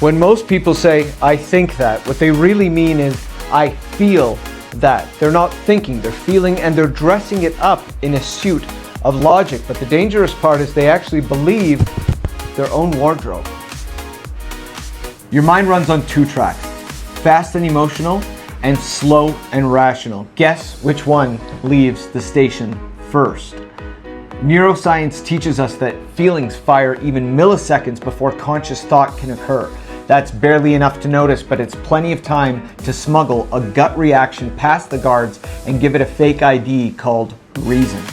When most people say, I think that, what they really mean is, I feel that. They're not thinking, they're feeling, and they're dressing it up in a suit of logic. But the dangerous part is they actually believe their own wardrobe. Your mind runs on two tracks, fast and emotional, and slow and rational. Guess which one leaves the station first? Neuroscience teaches us that feelings fire even milliseconds before conscious thought can occur. That's barely enough to notice, but it's plenty of time to smuggle a gut reaction past the guards and give it a fake ID called reason.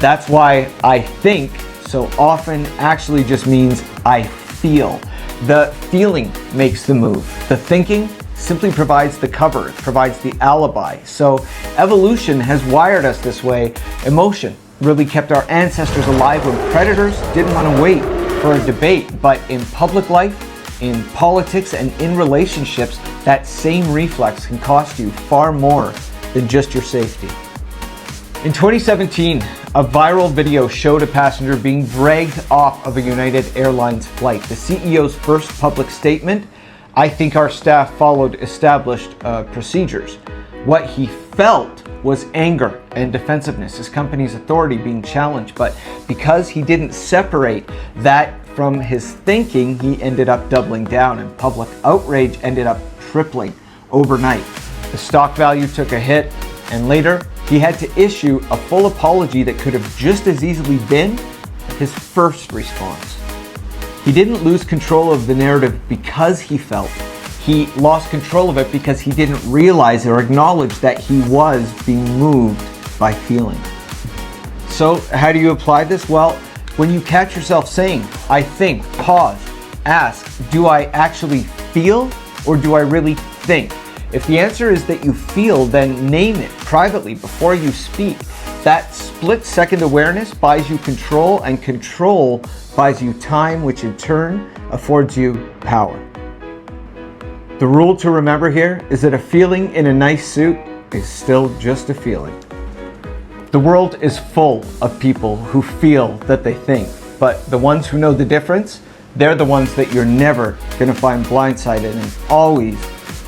That's why I think so often actually just means I feel. The feeling makes the move. The thinking simply provides the cover, it provides the alibi. So evolution has wired us this way. Emotion really kept our ancestors alive when predators didn't want to wait for a debate. But in public life, in politics, and in relationships, that same reflex can cost you far more than just your safety. In 2017, a viral video showed a passenger being dragged off of a United Airlines flight. The CEO's first public statement, I think our staff followed established procedures. What he felt was anger and defensiveness, his company's authority being challenged. But because he didn't separate that from his thinking, he ended up doubling down, and public outrage ended up tripling overnight. The stock value took a hit, and later he had to issue a full apology that could have just as easily been his first response. He didn't lose control of the narrative because he felt. He lost control of it because he didn't realize or acknowledge that he was being moved by feeling. So how do you apply this? Well, when you catch yourself saying, I think, pause, ask, do I actually feel or do I really think? If the answer is that you feel, then name it privately before you speak. That split-second awareness buys you control, and control buys you time, which in turn affords you power. The rule to remember here is that a feeling in a nice suit is still just a feeling. The world is full of people who feel that they think, but the ones who know the difference, they're the ones that you're never going to find blindsided and always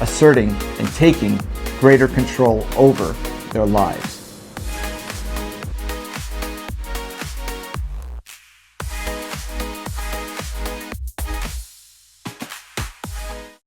asserting and taking greater control over their lives.